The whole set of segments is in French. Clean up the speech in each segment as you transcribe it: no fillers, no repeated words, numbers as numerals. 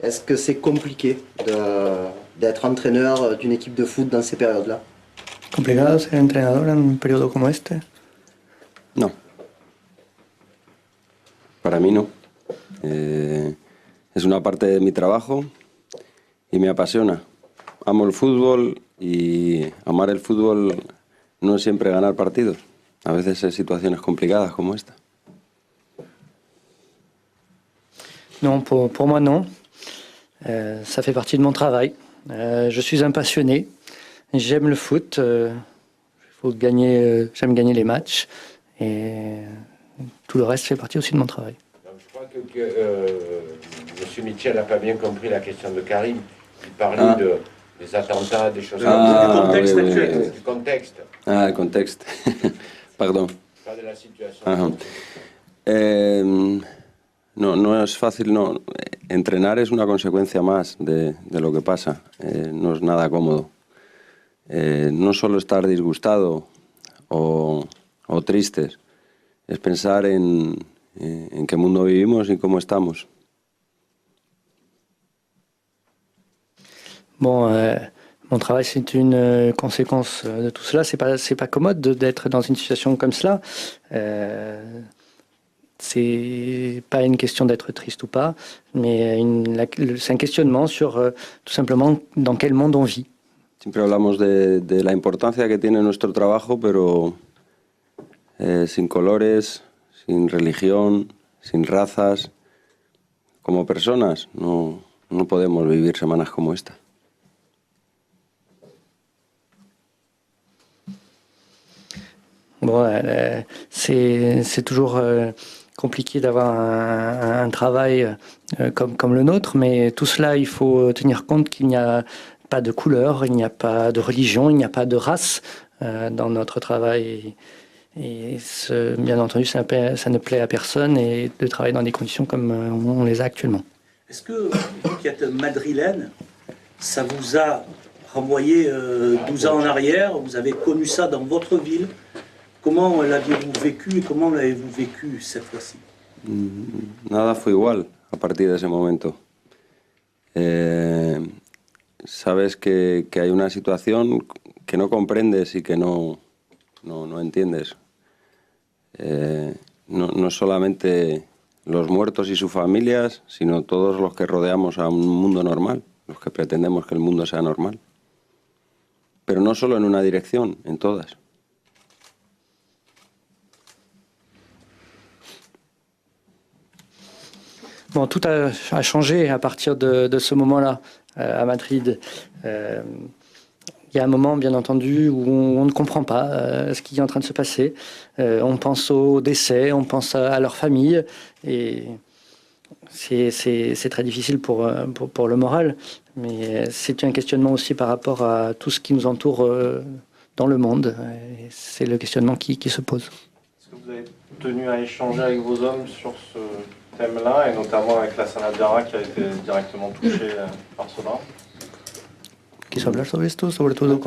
Est-ce que c'est compliqué d'être entraîneur d'une équipe de foot dans ces périodes-là? ¿Complicado ser entrenador en un periodo como este? No. Para mí no. Es una parte de mi trabajo y me apasiona. Amo el fútbol y amar el fútbol no es siempre ganar partidos. A veces en situaciones complicadas como esta. Non, pour moi non. Ça fait partie de mon travail. Je suis un passionné. J'aime le foot. Faut gagner, j'aime gagner les matchs. Et tout le reste fait partie aussi de mon travail. Donc, je crois que M. Mitchell n'a pas bien compris la question de Karim. Il parlait des attentats, des choses comme ça. Du contexte actuel. Du contexte. Ah, el contexto. Perdón. Pas de la situation. No es fácil, no. Entrenar es una consecuencia más de lo que pasa. No es nada cómodo. No solo estar disgustado o tristes, es pensar en qué mundo vivimos y cómo estamos. Bon, mon travail, c'est une conséquence de tout cela. C'est pas commode d'être dans une situation comme cela. C'est pas une question d'être triste ou pas, mais c'est un questionnement sur tout simplement dans quel monde on vit. Siempre hablamos de la importancia que tiene nuestro trabajo, pero sin colores, sin religión, sin razas, como personas, no podemos vivir semanas como esta. Bon, c'est toujours compliqué d'avoir un travail comme le nôtre, mais tout cela, il faut tenir compte qu'il n'y a pas de couleur, il n'y a pas de religion, il n'y a pas de race dans notre travail. Et bien entendu, ça ne plaît à personne et de travailler dans des conditions comme on les a actuellement. Est-ce que vous qui êtes madrilène, ça vous a renvoyé 12 ans en arrière? Vous avez connu ça dans votre ville? Comment l'aviez-vous vécu et comment l'avez-vous vécu cette fois-ci? Nada fue igual a partir de ese momento. Sabes que hay una situación que no comprendes y que no entiendes. No solamente los muertos y sus familias, sino todos los que rodeamos a un mundo normal, los que pretendemos que el mundo sea normal. Pero no solo en una dirección, en todas. Bon, tout a changé à partir de ce moment-là à Madrid. Il y a un moment, bien entendu, où on ne comprend pas ce qui est en train de se passer. On pense au décès, on pense à leur famille, et c'est très difficile pour le moral. Mais c'est un questionnement aussi par rapport à tout ce qui nous entoure dans le monde. C'est le questionnement qui se pose. Est-ce que vous avez tenu à échanger avec vos hommes sur ce thème-là, et notamment avec la Sanadjara qui a été directement touchée par cela? ¿Quiso hablar sobre esto? Sobre todo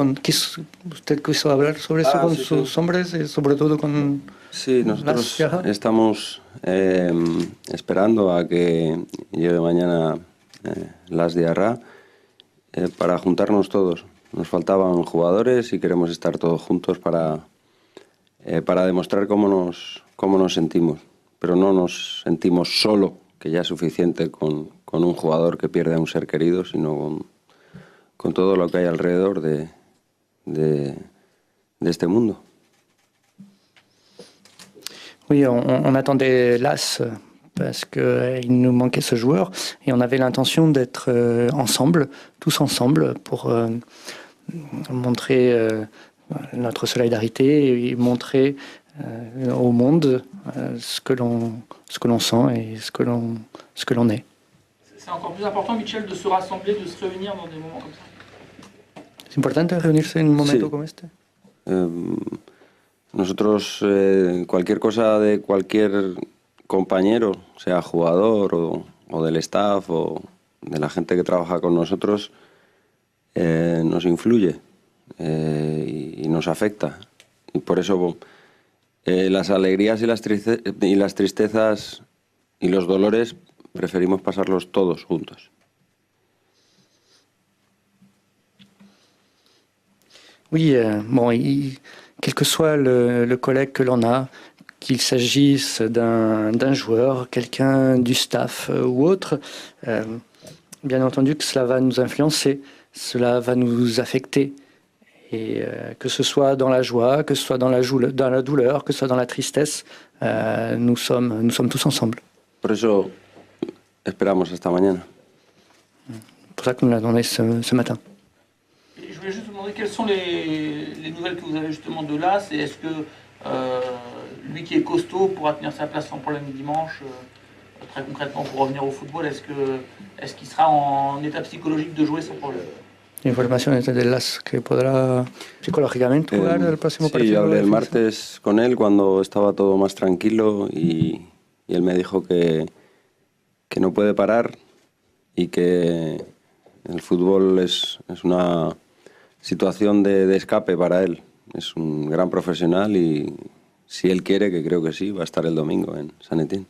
¿Usted quiso hablar sobre eso con sus hombres y sobre todo con Sí, nosotros estamos esperando a que llegue mañana Las Diarra para juntarnos todos. Nos faltaban jugadores y queremos estar todos juntos para demostrar cómo nos sentimos. Pero no nos sentimos solo, que ya es suficiente con un jugador que pierde a un ser querido, sino con todo lo que hay alrededor de este mundo. Oui, on attendait l'AS parce qu'il nous manquait ce joueur et on avait l'intention d'être ensemble, tous ensemble, pour montrer notre solidarité et montrer au monde ce que l'on sent et ce que l'on est. C'est encore plus important, Mitchell, de se rassembler, de se réunir dans des moments comme ça. ¿Es importante reunirse en un momento como este? Nosotros, cualquier cosa de cualquier compañero, sea jugador o del staff o de la gente que trabaja con nosotros, nos influye y nos afecta. Y por eso las alegrías y las tristezas y los dolores preferimos pasarlos todos juntos. Oui, bon, quel que soit le collègue que l'on a, qu'il s'agisse d'un joueur, quelqu'un du staff ou autre, bien entendu que cela va nous influencer, cela va nous affecter. Et que ce soit dans la joie, que ce soit dans la douleur, que ce soit dans la tristesse, nous sommes tous ensemble. Por eso esperamos esta mañana. C'est pour ça que nous l'attendons ce matin. Et je voulais juste vous demander quelles sont les nouvelles que vous avez justement de là. C'est est-ce que lui qui est costaud pourra tenir sa place sans problème dimanche, très concrètement pour revenir au football, est-ce qu'il sera en état psychologique de jouer sans problème? Información de las que podrá psicológicamente jugar el próximo sí, partido. yo hablé el martes con él cuando estaba todo más tranquilo y él me dijo que no puede parar y que el fútbol es una situación de escape para él. Es un gran profesional y si él quiere, que creo que sí, va a estar el domingo en Saint-Étienne.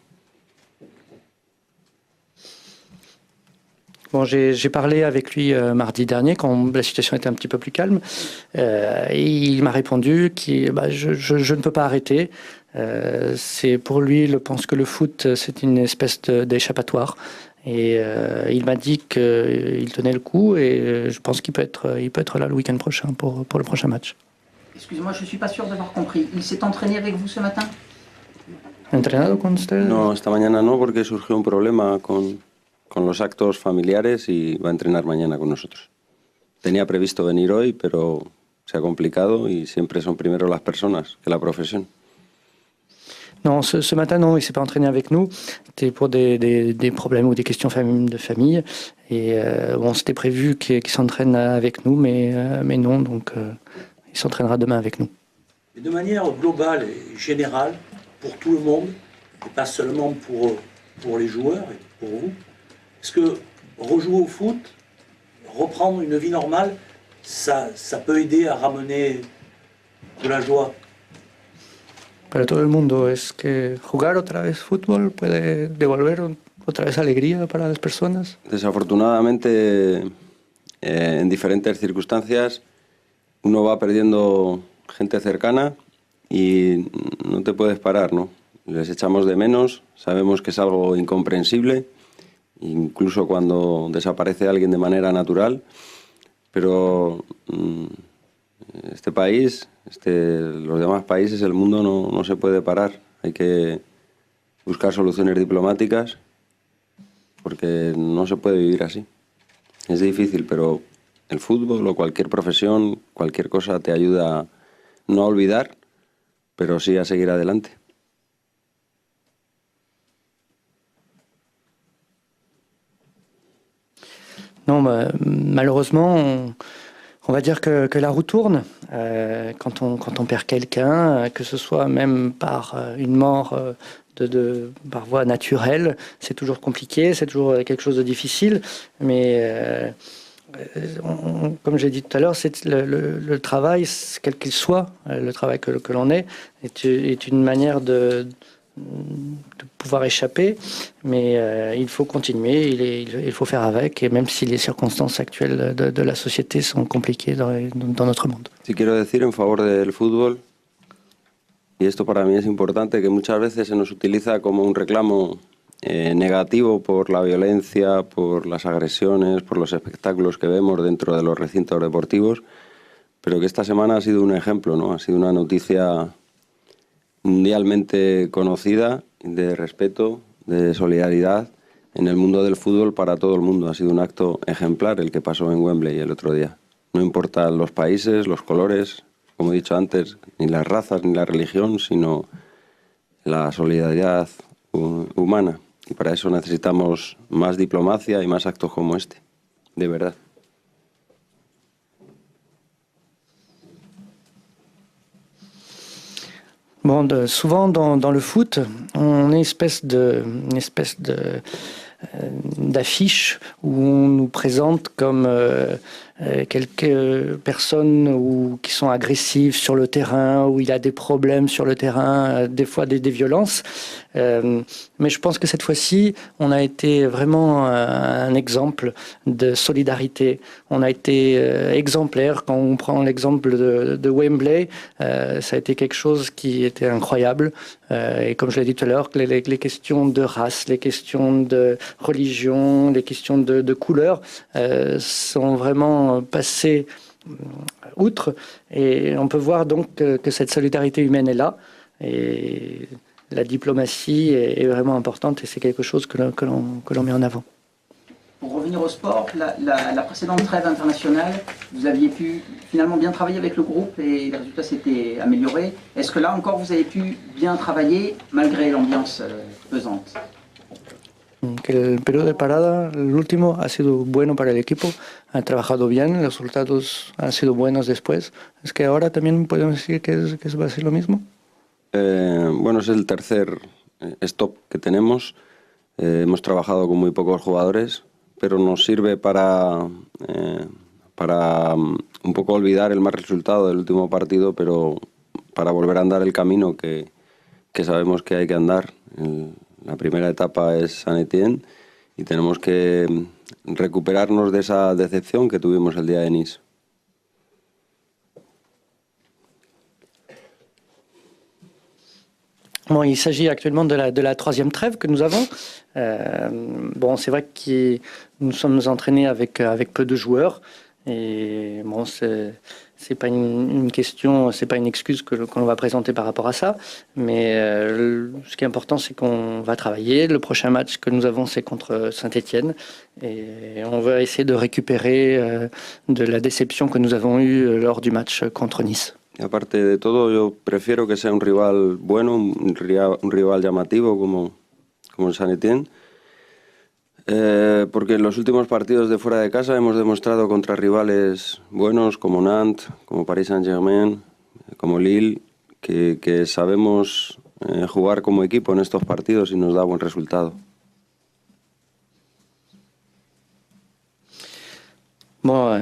Bon, j'ai parlé avec lui mardi dernier quand la situation était un petit peu plus calme et il m'a répondu que je ne peux pas arrêter. C'est pour lui, il pense que le foot c'est une espèce d'échappatoire et il m'a dit qu'il tenait le coup et je pense qu'il peut être là le week-end prochain pour le prochain match. Excusez-moi, je ne suis pas sûr d'avoir compris. Il s'est entraîné avec vous ce matin? ¿Entrenado con usted? No, esta mañana no, porque surgió un problema con los actos familiares y va a entrenar mañana con nosotros. Tenía previsto venir hoy, pero se ha complicado y siempre son primero las personas que la profesión. Non, ce matin, non, il ne s'est pas entraîné avec nous. C'était pour des problèmes ou des questions de famille. Et bon, c'était prévu qu'il s'entraîne avec nous, mais non, donc il s'entraînera demain avec nous. Et de manière globale et générale, pour tout le monde, et pas seulement pour les joueurs et pour vous, est-ce que rejouer au foot, reprendre une vie normale, ça peut aider à ramener de la joie? Para todo el mundo, es que jugar otra vez fútbol puede devolver otra vez alegría para las personas. Desafortunadamente, en diferentes circunstancias, uno va perdiendo gente cercana y no te puedes parar, ¿no? Les echamos de menos, sabemos que es algo incomprensible, incluso cuando desaparece alguien de manera natural, pero este país, los demás países, el mundo no se puede parar. Hay que buscar soluciones diplomáticas porque no se puede vivir así. Es difícil, pero el fútbol o cualquier profesión, cualquier cosa te ayuda no a olvidar, pero sí a seguir adelante. Non, malheureusement, on va dire que la roue tourne quand on perd quelqu'un, que ce soit même par une mort par voie naturelle. C'est toujours compliqué, c'est toujours quelque chose de difficile, mais comme j'ai dit tout à l'heure, le travail, quel qu'il soit, le travail que l'on est une manière de pouvoir échapper, mais il faut continuer, il faut faire avec, et même si les circonstances actuelles de la société sont compliquées dans notre monde. Sí, quiero decir en favor del fútbol, y esto para mí es importante, que muchas veces se nos utiliza como un reclamo negativo por la violencia, por las agresiones, por los espectáculos que vemos dentro de los recintos deportivos, pero que esta semana ha sido un ejemplo, ¿no? Ha sido una noticia mundialmente conocida, de respeto, de solidaridad en el mundo del fútbol para todo el mundo. Ha sido un acto ejemplar el que pasó en Wembley el otro día. No importan los países, los colores, como he dicho antes, ni las razas ni la religión, sino la solidaridad humana. Y para eso necesitamos más diplomacia y más actos como este, de verdad. Bon, souvent dans le foot, on a une espèce d'affiche où on nous présente comme quelques personnes qui sont agressives sur le terrain, où il a des problèmes sur le terrain, des fois des violences. Mais je pense que cette fois-ci, on a été vraiment un exemple de solidarité. On a été exemplaire. Quand on prend l'exemple de Wembley, ça a été quelque chose qui était incroyable. Et comme je l'ai dit tout à l'heure, les questions de race, les questions de religion, les questions de couleur sont vraiment passées outre. Et on peut voir donc que cette solidarité humaine est là. Et la diplomatie est vraiment importante et c'est quelque chose que l'on met en avant. Pour revenir au sport, la précédente trêve internationale, vous aviez pu finalement bien travailler avec le groupe et les résultats s'étaient améliorés. Est-ce que là encore vous avez pu bien travailler malgré l'ambiance pesante? El periodo de parada, el último, ha sido bueno para el equipo, han trabajado bien, los resultados han sido buenos después. ¿Es que ahora también podemos decir que va a ser lo mismo? Bueno, es el tercer stop que tenemos. Hemos trabajado con muy pocos jugadores, pero nos sirve para un poco olvidar el mal resultado del último partido, pero para volver a andar el camino que sabemos que hay que andar. La primera etapa es Saint-Étienne y tenemos que recuperarnos de esa decepción que tuvimos el día de Nice. Bon, il s'agit actuellement de la troisième trêve que nous avons. Bon, c'est vrai que nous sommes entraînés avec peu de joueurs. Et bon, c'est pas une question, c'est pas une excuse qu'on va présenter par rapport à ça. Mais ce qui est important, c'est qu'on va travailler. Le prochain match que nous avons, c'est contre Saint-Étienne. Et on va essayer de récupérer de la déception que nous avons eue lors du match contre Nice. Y aparte de todo, yo prefiero que sea un rival bueno, un rival llamativo como el Saint-Étienne, porque en los últimos partidos de fuera de casa hemos demostrado contra rivales buenos como Nantes, como Paris Saint-Germain, como Lille, que sabemos jugar como equipo en estos partidos y nos da buen resultado. Bon,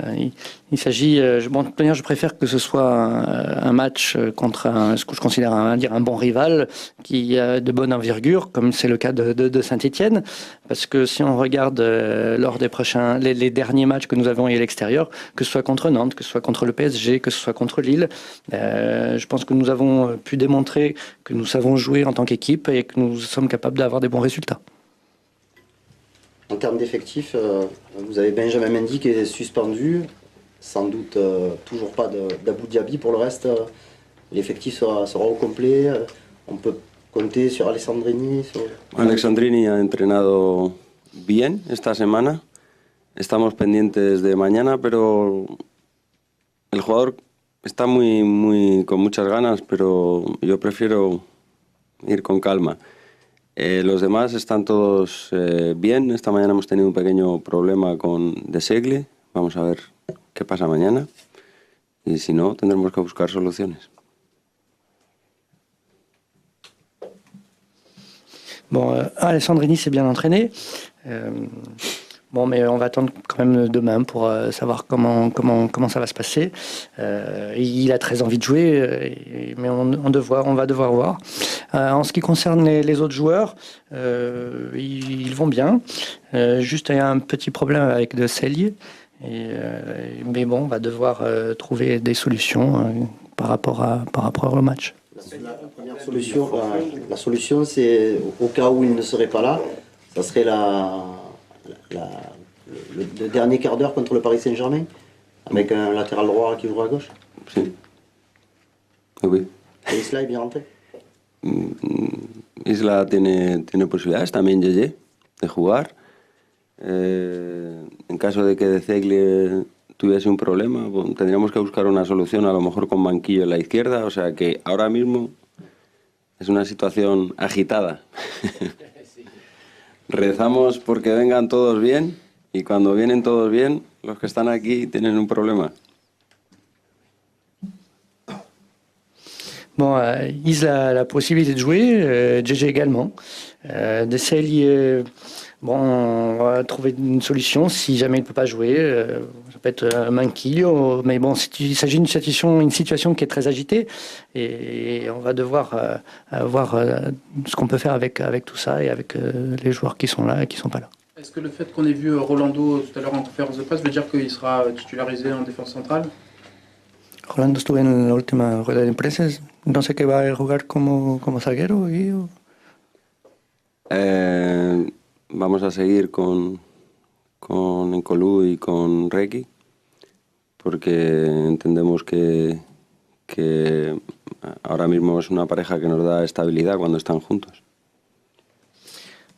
il s'agit. Bon, de toute manière, je préfère que ce soit un match contre ce que je considère un bon rival qui a de bonne envergure, comme c'est le cas de Saint-Étienne. Parce que si on regarde lors des les derniers matchs que nous avons eu à l'extérieur, que ce soit contre Nantes, que ce soit contre le PSG, que ce soit contre Lille, je pense que nous avons pu démontrer que nous savons jouer en tant qu'équipe et que nous sommes capables d'avoir des bons résultats. En termes d'effectifs, vous avez Benjamin Mendy qui est suspendu, sans doute toujours pas d'Abou Diaby. Pour le reste, l'effectif sera au complet. On peut compter sur Alessandrini. Alessandrini ha entrenado bien esta semana. Estamos pendientes de mañana, pero el jugador está con muchas ganas, pero yo prefiero ir con calma. Los demás están todos bien. Esta mañana hemos tenido un pequeño problema con De Segli. Vamos a ver qué pasa mañana. Y si no, tendremos que buscar soluciones. Bon, Alessandrini s'est bien entraîné. Bon, mais on va attendre quand même demain pour savoir comment ça va se passer. Il a très envie de jouer, mais on va devoir voir. En ce qui concerne les autres joueurs, ils vont bien. Juste, il y a un petit problème avec De Segli. Mais bon, on va devoir trouver des solutions par rapport au match. La première solution, la solution, c'est au cas où il ne serait pas là, ça serait le dernier quart d'heure contre le Paris Saint-Germain, avec un latéral droit qui joue à gauche. Sí. Oui. Et Isla est bien rentré. Isla tiene posibilidades, también Yeye, de jugar. En caso de que De Segli tuviese un problema, bueno, tendríamos que buscar una solución, a lo mejor con banquillo en la izquierda, o sea que ahora mismo es una situación agitada. Rezamos porque vengan todos bien y cuando vienen todos bien, los que están aquí tienen un problema. Bon, Isla a la possibilité de jouer, JJ également. De Segli, Bon, on va trouver une solution si jamais il ne peut pas jouer. Ça peut être Manquillo, mais bon, il s'agit d'une situation qui est très agitée et on va devoir voir ce qu'on peut faire avec tout ça et avec les joueurs qui sont là et qui ne sont pas là. Est-ce que le fait qu'on ait vu Rolando tout à l'heure en conférence de presse veut dire qu'il sera titularisé en défense centrale? Rolando estuvo en la última rueda de prensa, no sé qué va a jugar como zaguero. Vamos a seguir con N'Kolou y con Requi, porque entendemos que ahora mismo es una pareja que nos da estabilidad cuando están juntos.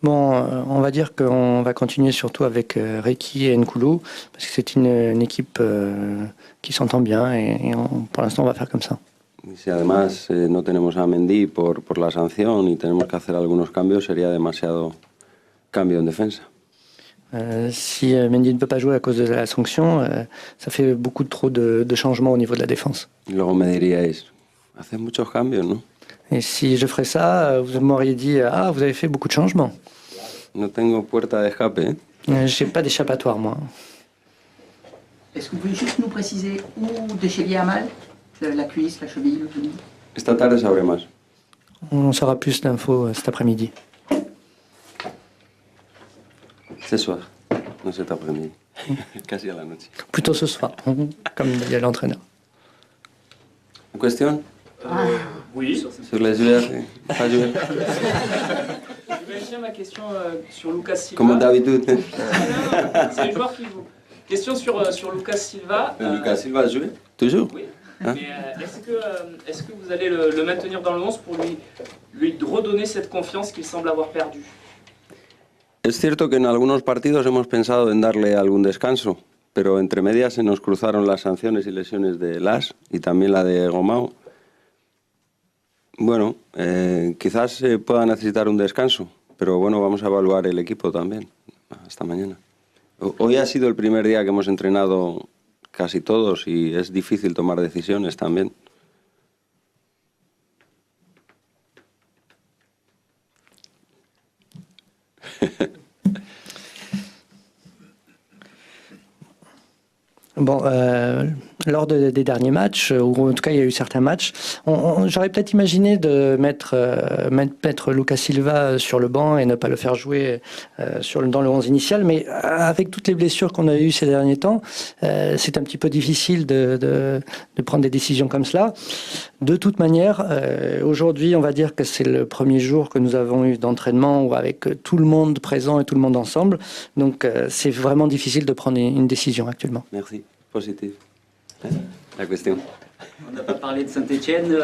Bon, on va dire qu'on va continuer surtout avec Requi et N'Kolou, parce que c'est une équipe qui s'entend bien et pour l'instant on va faire comme ça. Y si además no tenemos a Mendy por la sanción y tenemos que hacer algunos cambios, sería demasiado cambio en defensa. Si Mendy ne peut pas jouer à cause de la sanction, ça fait beaucoup trop de changements au niveau de la défense. Y luego me diríais, haces muchos cambios, ¿no? Et si je ferais ça, vous m'auriez dit « Ah, vous avez fait beaucoup de changements. » No tengo puerta de escape, ¿eh? J'ai pas d'échappatoire, moi. Est-ce que vous pouvez juste nous préciser où Deschelier a mal? La cuisse, la cheville, le genou? Esta tarde sabré más. On saura plus d'infos cet après-midi. Ce soir, no cet après-midi, casi a la noche. Plutôt ce soir, comme dit l'entraîneur. Une question? Oui. Sur les joueurs, pas jouer. Je vais finir ma question sur Lucas Silva. Comme d'habitude. C'est les joueurs qui vous... Question sur Lucas Silva. Lucas Silva joue toujours? Oui. Mais est-ce que vous allez le maintenir dans le 11 pour lui redonner cette confiance qu'il semble avoir perdue? Es cierto que en algunos partidos hemos pensado en darle algún descanso, pero entre medias se nos cruzaron las sanciones y lesiones de Las y también la de Gomao. Bueno, quizás pueda necesitar un descanso, pero bueno, vamos a evaluar el equipo también, hasta mañana. Hoy ha sido el primer día que hemos entrenado casi todos y es difícil tomar decisiones también. Bon, lors des derniers matchs, ou en tout cas il y a eu certains matchs, j'aurais peut-être imaginé de mettre Lucas Silva sur le banc et ne pas le faire jouer dans le 11 initial, mais avec toutes les blessures qu'on a eues ces derniers temps, c'est un petit peu difficile de prendre des décisions comme cela. De toute manière, aujourd'hui on va dire que c'est le premier jour que nous avons eu d'entraînement avec tout le monde présent et tout le monde ensemble, donc c'est vraiment difficile de prendre une décision actuellement. Merci. Positif. La question. On n'a pas parlé de Saint-Etienne.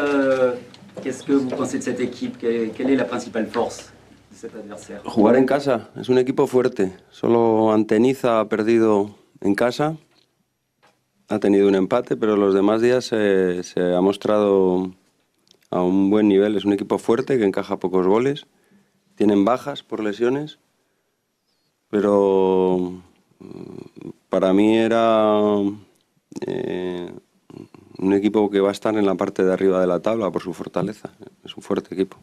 Qu'est-ce que vous pensez de cette équipe? Quelle est la principale force de cet adversaire? Jugar en casa. Es un equipo fuerte. Solo Anteniza ha perdido en casa. Ha tenido un empate, pero los demás días se ha mostrado a un buen nivel. Es un equipo fuerte que encaja pocos goles. Tienen bajas por lesiones, pero para mí era un equipo que va a estar en la parte de arriba de la tabla por su fortaleza. Es un fuerte equipo.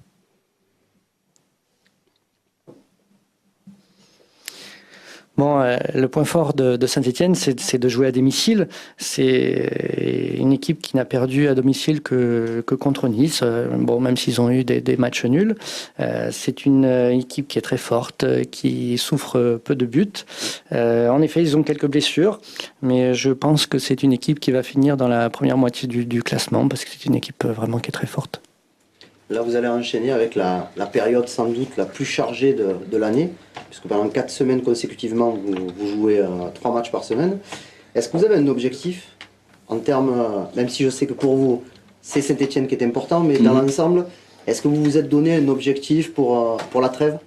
Bon, le point fort de Saint-Etienne, c'est de jouer à domicile. C'est une équipe qui n'a perdu à domicile que contre Nice. Bon, même s'ils ont eu des matchs nuls, c'est une équipe qui est très forte, qui souffre peu de buts. En effet, ils ont quelques blessures, mais je pense que c'est une équipe qui va finir dans la première moitié du classement, parce que c'est une équipe vraiment qui est très forte. Là, vous allez enchaîner avec la période sans doute la plus chargée de l'année, puisque pendant 4 semaines consécutivement, vous jouez 3 matchs par semaine. Est-ce que vous avez un objectif en termes, même si je sais que pour vous, c'est Saint-Etienne qui est important, mais dans l'ensemble, est-ce que vous vous êtes donné un objectif pour la trêve?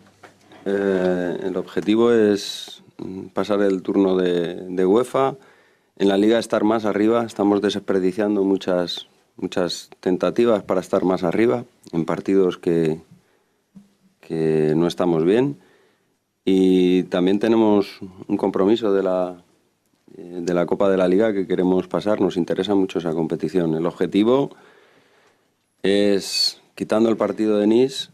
El objetivo es pasar el turno de UEFA. En la Liga estar más arriba. Estamos desperdiciando muchas tentativas para estar más arriba en partidos que no estamos bien, y también tenemos un compromiso de la Copa de la Liga que queremos pasar. Nos interesa mucho esa competición. El objetivo es, quitando el partido de Nice,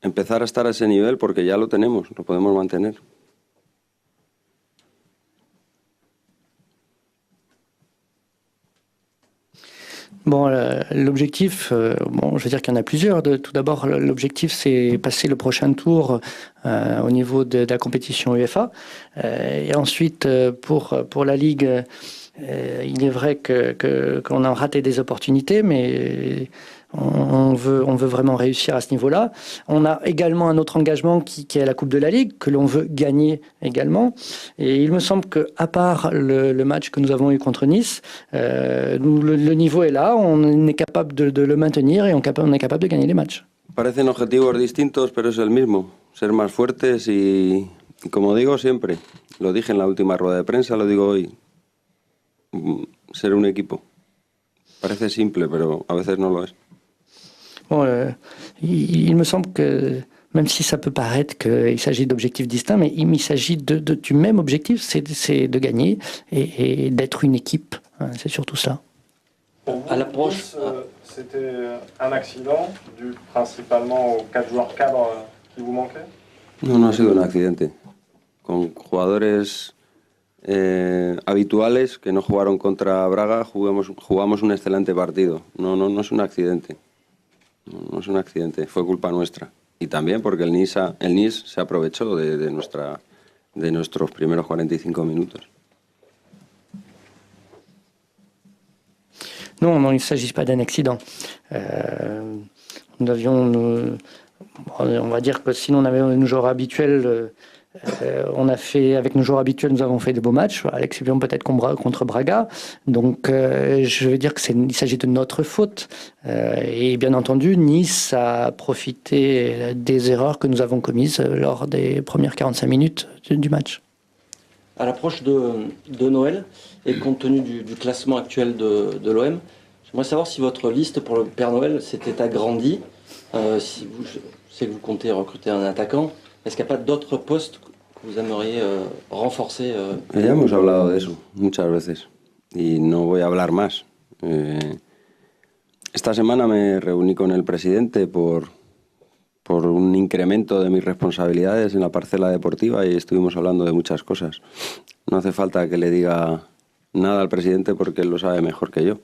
empezar a estar a ese nivel, porque ya lo tenemos, lo podemos mantener. Bon, l'objectif, bon, je veux dire qu'il y en a plusieurs. Tout d'abord, l'objectif, c'est passer le prochain tour au niveau de la compétition UEFA. Et ensuite, pour la Ligue, il est vrai qu'on a raté des opportunités, mais on veut vraiment réussir à ce niveau-là. On a également un autre engagement qui est la Coupe de la Ligue, que l'on veut gagner également. Et il me semble qu'à part le match que nous avons eu contre Nice, le niveau est là, on est capable de le maintenir et on est capable de gagner les matchs. Parecen objetivos distintos, pero es el mismo. Ser más fuertes y como digo siempre, lo dije en la última rueda de prensa, lo digo hoy, ser un equipo. Parece simple, pero a veces no lo es. Bon, il me semble que, même si ça peut paraître qu'il s'agit d'objectifs distincts, mais il s'agit du même objectif, c'est de gagner et d'être une équipe. C'est surtout ça. À l'approche, c'était un accident dû principalement aux 4 joueurs cadres qui vous manquaient? No, no ha sido un accidente. Con jugadores habituales que no jugaron contra Braga, jugamos un excelente partido. No es un accidente. No es un accidente, fue culpa nuestra. Y también porque el Nice se aprovechó de nuestros primeros 45 minutos. Non, il ne s'agit pas d'un accident. Nous avions, on va dire que sinon on avait nos joueurs habituels, avec nos joueurs habituels, nous avons fait de beaux matchs, à l'exception peut-être contre Braga. Donc je veux dire qu'il s'agit de notre faute. Et bien entendu, Nice a profité des erreurs que nous avons commises lors des premières 45 minutes du match. À l'approche de Noël, et compte tenu du classement actuel de l'OM, j'aimerais savoir si votre liste pour le Père Noël s'était agrandie. Si je sais que vous comptez recruter un attaquant, est-ce qu'il n'y a pas d'autres postes que vous aimeriez renforcer? Ya hemos hablado de eso muchas veces y no voy a hablar más. Esta semana me reuní con el presidente por un incremento de mis responsabilidades en la parcela deportiva y estuvimos hablando de muchas cosas. No hace falta que le diga nada al presidente porque él lo sabe mejor que yo,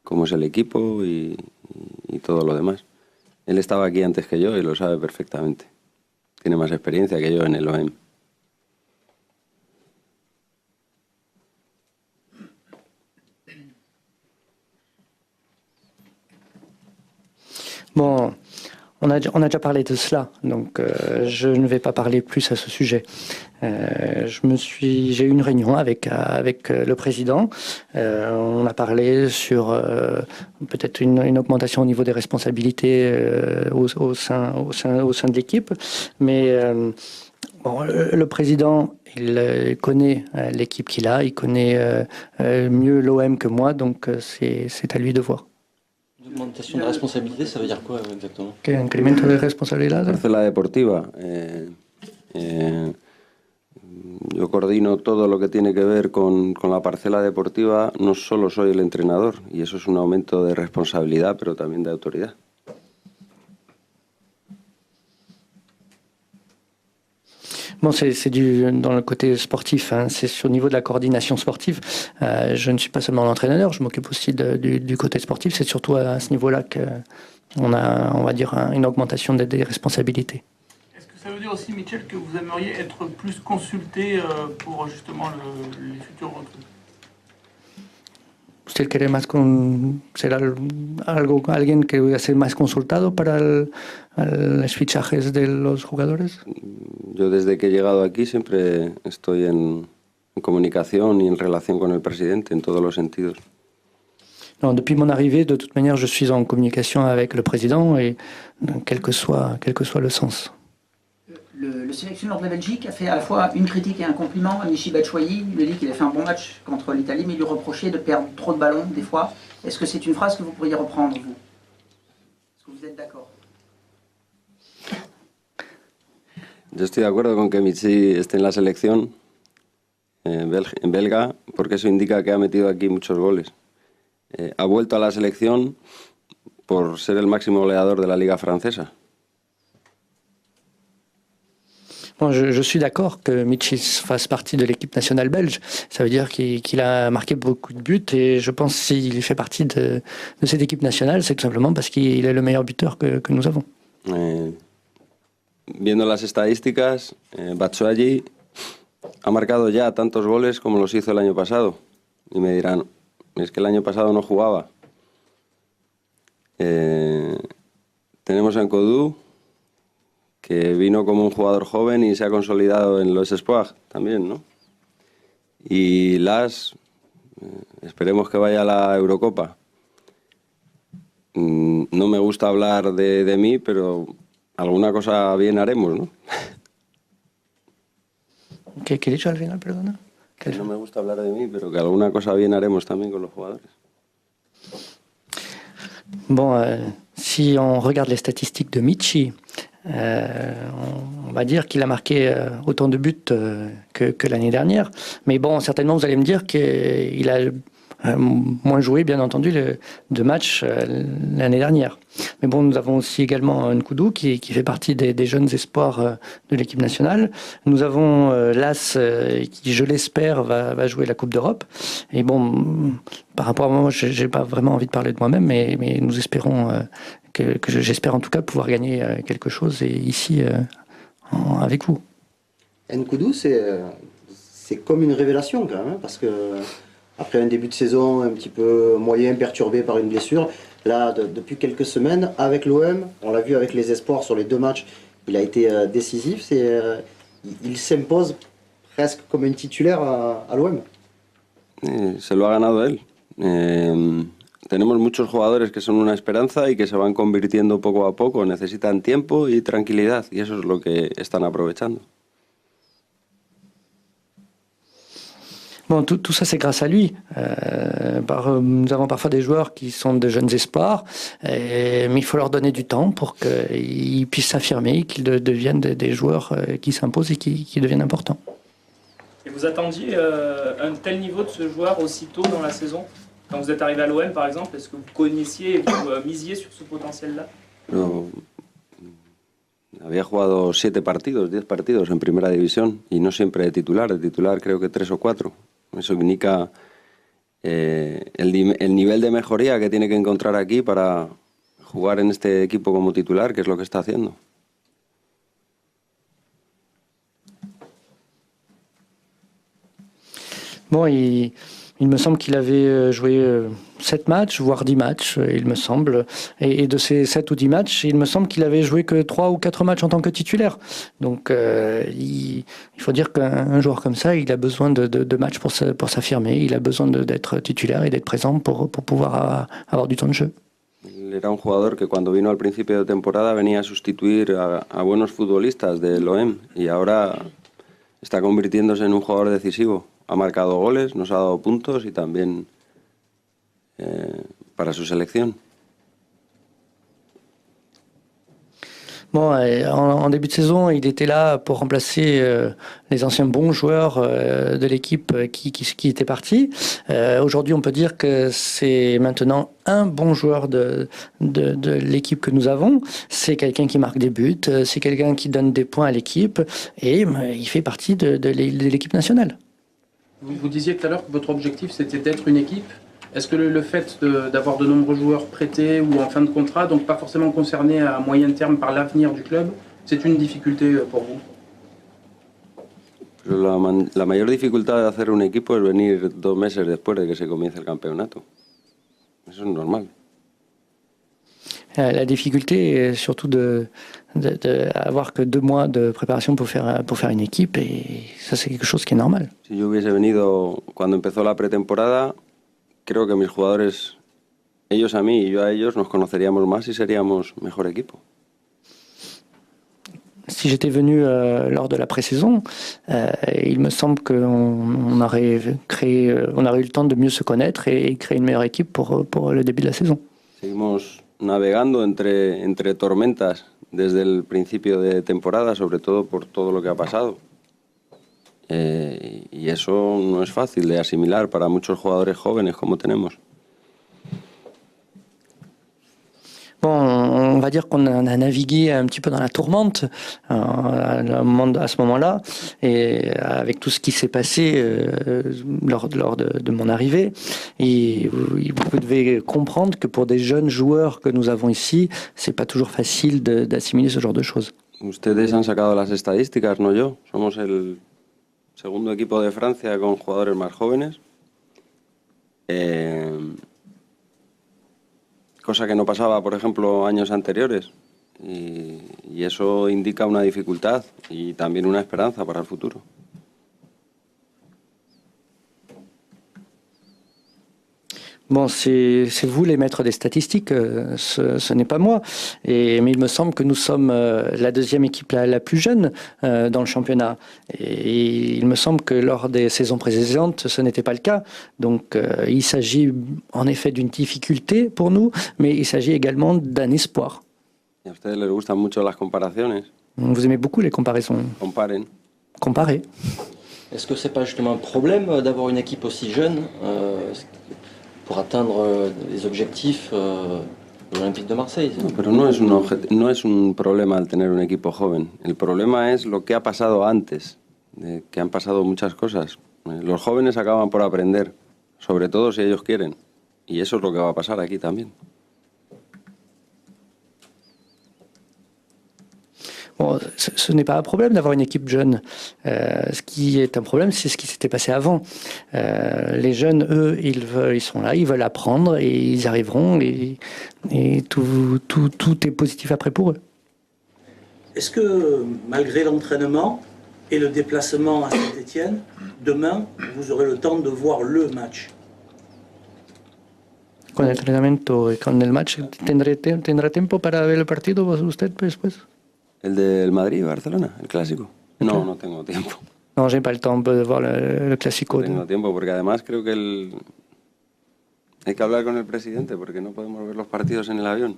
cómo es el equipo y todo lo demás. Él estaba aquí antes que yo y lo sabe perfectamente. Tiene más experiencia que yo en el OM. Bon, on a déjà parlé de cela, donc je ne vais pas parler plus à ce sujet. J'ai eu une réunion avec le président. On a parlé sur peut-être une augmentation au niveau des responsabilités au sein de l'équipe. Mais bon, le président, il connaît l'équipe qu'il a, il connaît mieux l'OM que moi, donc c'est à lui de voir. Augmentation de responsabilité, ça veut dire quoi exactement? ¿Qué incremento de responsabilidad? Parcela deportiva. Yo coordino todo lo que tiene que ver con la parcela deportiva. No solo soy el entrenador, y eso es un aumento de responsabilidad, pero también de autoridad. Bon, c'est dans le côté sportif, hein, c'est au niveau de la coordination sportive. Je ne suis pas seulement l'entraîneur, je m'occupe aussi du côté sportif. C'est surtout à ce niveau-là qu'on a, on va dire, une augmentation des responsabilités. Est-ce que ça veut dire aussi, Michel, que vous aimeriez être plus consulté pour justement les futurs recrues? ¿Usted quiere más será alguien que va a ser más consultado para los fichajes de los jugadores? Yo desde que he llegado aquí siempre estoy en comunicación y en relación con el presidente en todos los sentidos. Non, depuis mon arrivée, de toute manière, je suis en communication avec le président et quel que soit le sens. Le sélectionneur de la Belgique a fait à la fois une critique et un compliment à Michy Batshuayi. Il lui a dit qu'il a fait un bon match contre l'Italie, mais il lui reprochait de perdre trop de ballons des fois. Est-ce que c'est une phrase que vous pourriez reprendre, vous? Est-ce que vous êtes d'accord? Yo estoy de acuerdo con que Michy esté en la selección belga, porque eso indica que ha metido aquí muchos goles. Ha vuelto a la selección por ser el máximo goleador de la Liga francesa. Bon, je suis d'accord que Michi fasse partie de l'équipe nationale belge. Ça veut dire qu'il a marqué beaucoup de buts et je pense que s'il fait partie de cette équipe nationale, c'est tout simplement parce qu'il est le meilleur buteur que nous avons. Viendo las estadísticas, Batshuayi ha marcado ya tantos goles como los hizo el año pasado. Y me dirán, es que el año pasado no jugaba. Tenemos a N'Koudou, que vino como un jugador joven y se ha consolidado en los Espoirs también, ¿no? Y Las, esperemos que vaya a la Eurocopa. No me gusta hablar de mí, pero alguna cosa bien haremos, ¿no? ¿Qué he dicho al final, perdona? Que no me gusta hablar de mí, pero que alguna cosa bien haremos también con los jugadores. Bon, si on regarde les statistiques de Michi, on va dire qu'il a marqué autant de buts que l'année dernière. Mais bon, certainement, vous allez me dire qu'il a moins joué, bien entendu, de matchs l'année dernière. Mais bon, nous avons aussi également N'Koudou qui fait partie des jeunes espoirs de l'équipe nationale. Nous avons Las qui, je l'espère, va jouer la Coupe d'Europe. Et bon, par rapport à moi, j'ai pas vraiment envie de parler de moi-même, mais nous espérons j'espère en tout cas pouvoir gagner quelque chose ici avec vous. N'Koudou, c'est comme une révélation quand même, parce que après un début de saison un petit peu moyen, perturbé par une blessure, là, depuis quelques semaines, avec l'OM, on l'a vu avec les espoirs sur les 2 matchs, il a été décisif, il s'impose presque comme un titulaire à l'OM. Se lo ha ganado él. Tenemos muchos jugadores que son una esperanza y que se van convirtiendo poco a poco, necesitan tiempo y tranquilidad, y eso es lo que están aprovechando. Bon, tout ça, c'est grâce à lui. Nous avons parfois des joueurs qui sont de jeunes espoirs, mais il faut leur donner du temps pour qu'ils puissent s'affirmer, qu'ils deviennent des joueurs qui s'imposent et qui deviennent importants. Et vous attendiez un tel niveau de ce joueur aussitôt dans la saison? Quand vous êtes arrivé à l'OM, par exemple, est-ce que vous connaissiez et vous misiez sur ce potentiel-là? Había jugado 7 partidos, 10 partidos en primera división y no siempre de titular creo que 3 o 4. Eso indica el nivel de mejoría que tiene que encontrar aquí para jugar en este equipo como titular, que es lo que está haciendo. Bon, il me semble qu'il avait joué 7 matchs, voire 10 matchs, il me semble. Et de ces 7 ou 10 matchs, il me semble qu'il avait joué que 3 ou 4 matchs en tant que titulaire. Donc il faut dire qu'un joueur comme ça, il a besoin de matchs pour s'affirmer, il a besoin d'être titulaire et d'être présent pour pouvoir avoir du temps de jeu. Él era un jugador que cuando vino al principio de temporada venía a sustituir a buenos futbolistas del OM y ahora está convirtiéndose en un jugador decisivo. Ha marcado goles, nos ha dado puntos y también para su selección. Bon, en début de saison, il était là pour remplacer les anciens bons joueurs de l'équipe qui étaient partis. Aujourd'hui, on peut dire que c'est maintenant un bon joueur de l'équipe que nous avons. C'est quelqu'un qui marque des buts, c'est quelqu'un qui donne des points à l'équipe et il fait partie de l'équipe nationale. Vous disiez tout à l'heure que votre objectif c'était d'être une équipe. Est-ce que le fait d'avoir de nombreux joueurs prêtés ou en fin de contrat, donc pas forcément concernés à moyen terme par l'avenir du club, c'est une difficulté pour vous? La mayor dificultad de hacer un equipo es venir 2 meses después de que se comience el campeonato. Eso es normal. La difficulté est surtout d'avoir que 2 mois de préparation pour faire une équipe et ça c'est quelque chose qui est normal. Si yo hubiese venido cuando empezó la pretemporada, creo que mis jugadores, ellos a mí y yo a ellos, nos conoceríamos más y seríamos mejor equipo. Si j'étais venu lors de la pré-saison, il me semble qu'on aurait eu le temps de mieux se connaître et créer une meilleure équipe pour le début de la saison. Seguimos navegando entre tormentas desde el principio de temporada, sobre todo por todo lo que ha pasado. Y eso no es fácil de asimilar para muchos jugadores jóvenes como tenemos. Bon, on va dire qu'on a navigué un petit peu dans la tourmente à ce moment-là, et avec tout ce qui s'est passé lors de mon arrivée. Et vous devez comprendre que pour des jeunes joueurs que nous avons ici, c'est pas toujours facile d'assimiler ce genre de choses. Ustedes han sacado las estadísticas, no yo. Somos el segundo equipo de Francia con jugadores más jóvenes. Cosa que no pasaba, por ejemplo, años anteriores. Y eso indica una dificultad y también una esperanza para el futuro. Bon, c'est vous les maîtres des statistiques, ce n'est pas moi. Mais il me semble que nous sommes la deuxième équipe la plus jeune dans le championnat. Et il me semble que lors des saisons précédentes, ce n'était pas le cas. Donc il s'agit en effet d'une difficulté pour nous, mais il s'agit également d'un espoir. ¿Y a ustedes les gustan mucho las comparaciones? Vous aimez beaucoup les comparaisons. Comparen. Comparer. Est-ce que c'est pas justement un problème d'avoir une équipe aussi jeune pour atteindre les objectifs de l'Olympique de Marseille? No, pero no es un problema el tener un equipo joven. El problema es lo que ha pasado antes, de que han pasado muchas cosas. Los jóvenes acaban por aprender, sobre todo si ellos quieren. Y eso es lo que va a pasar aquí también. Bon, ce n'est pas un problème d'avoir une équipe jeune. Ce qui est un problème, c'est ce qui s'était passé avant. Les jeunes, eux, ils sont là, ils veulent apprendre et ils arriveront et tout est positif après pour eux. Est-ce que malgré l'entraînement et le déplacement à Saint-Étienne, demain, vous aurez le temps de voir le match? Con el entrenamiento y con el match, ¿tendrá tiempo para ver el partido usted después? ¿El del Madrid-Barcelona, el clásico? No, no tengo tiempo. No, j'ai pas le temps de voir le clásico. No tengo tiempo porque además creo que hay que hablar con el presidente porque no podemos ver los partidos en el avión.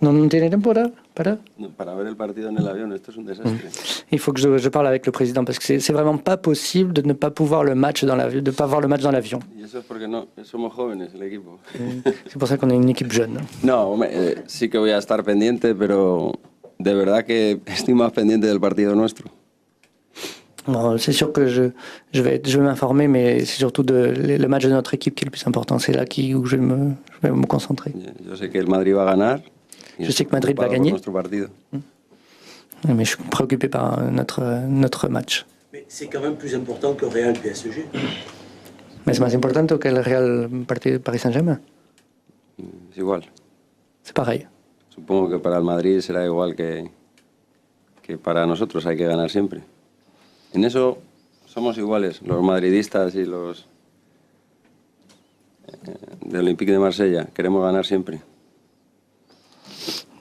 No tiene tiempo para ver el partido en el avión, esto es un desastre. Il faut que je parle avec le président parce que c'est vraiment pas possible de ne pas pouvoir le match de pas voir le match dans l'avion. Y eso es porque no somos jóvenes el equipo. C'est pour ça qu'on est une équipe jeune. No, sí que voy a estar pendiente, pero de verdad que estoy más pendiente del partido nuestro. Bon, c'est sûr que je vais m'informer, mais c'est surtout le match de notre équipe qui est le plus important. C'est là où je vais me concentrer. Je sais que el Madrid va a ganar. Je sais que Madrid va gagner. Mais je suis préoccupé par notre match. Mais c'est quand même plus important que Real PSG. Mais c'est más importante que el Real Paris Saint-Germain. Es igual. C'est pareil. Supongo que para el Madrid será igual que para nosotros, hay que ganar siempre. En eso somos iguales, los madridistas y los de Olympique de Marsella. Queremos ganar siempre.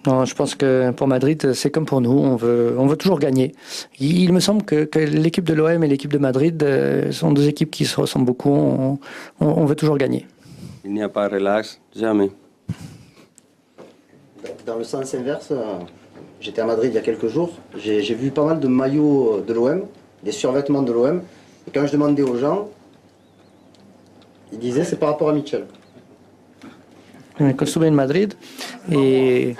Non, je pense que pour Madrid, c'est comme pour nous, on veut toujours gagner. Il me semble que l'équipe de l'OM et l'équipe de Madrid sont deux équipes qui se ressemblent beaucoup, on veut toujours gagner. Il n'y a pas relax, jamais. Dans le sens inverse, j'étais à Madrid il y a quelques jours, j'ai vu pas mal de maillots de l'OM, des survêtements de l'OM, et quand je demandais aux gens, ils disaient c'est par rapport à Mitchell. Cuando estuve en Madrid y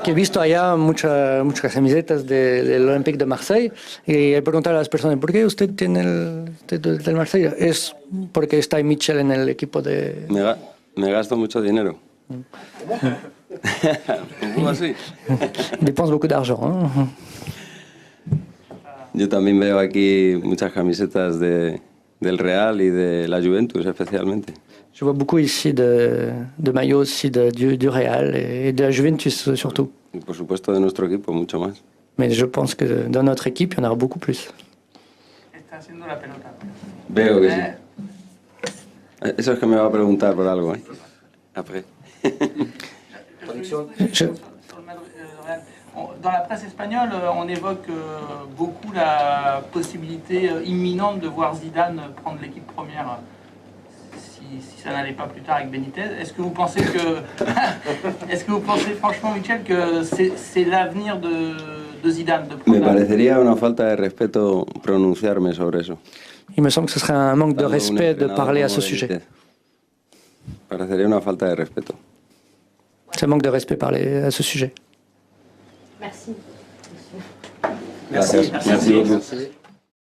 que he visto allá muchas camisetas del Olympique de Marseille y he preguntado a las personas ¿por qué usted tiene del Marseille? Es porque está Mitchell en el equipo de... Me gasto mucho dinero. Así. Dépense beaucoup d'argent. Hein? Yo también veo aquí muchas camisetas del Real y de la Juventus especialmente. Je vois beaucoup ici de maillots aussi du Real et de la Juventus surtout. Y por supuesto de nuestro equipo, mucho más. Mais je pense que dans notre équipe, il y en aura beaucoup plus. Veo que sí. Eso es que me va a preguntar por algo, ¿eh? Après. Dans la presse espagnole, on évoque beaucoup la possibilité imminente de voir Zidane prendre l'équipe première si ça n'allait pas plus tard avec Benitez. Est-ce que vous pensez franchement, Mitchell, que c'est l'avenir de Zidane de Me parecería una falta de respeto pronunciarme sobre eso. Il me semble que ce serait un manque de respect de parler à ce sujet. Parecería una falta de respeto. Ça manque de respect à ce sujet. Merci. Merci. Merci beaucoup.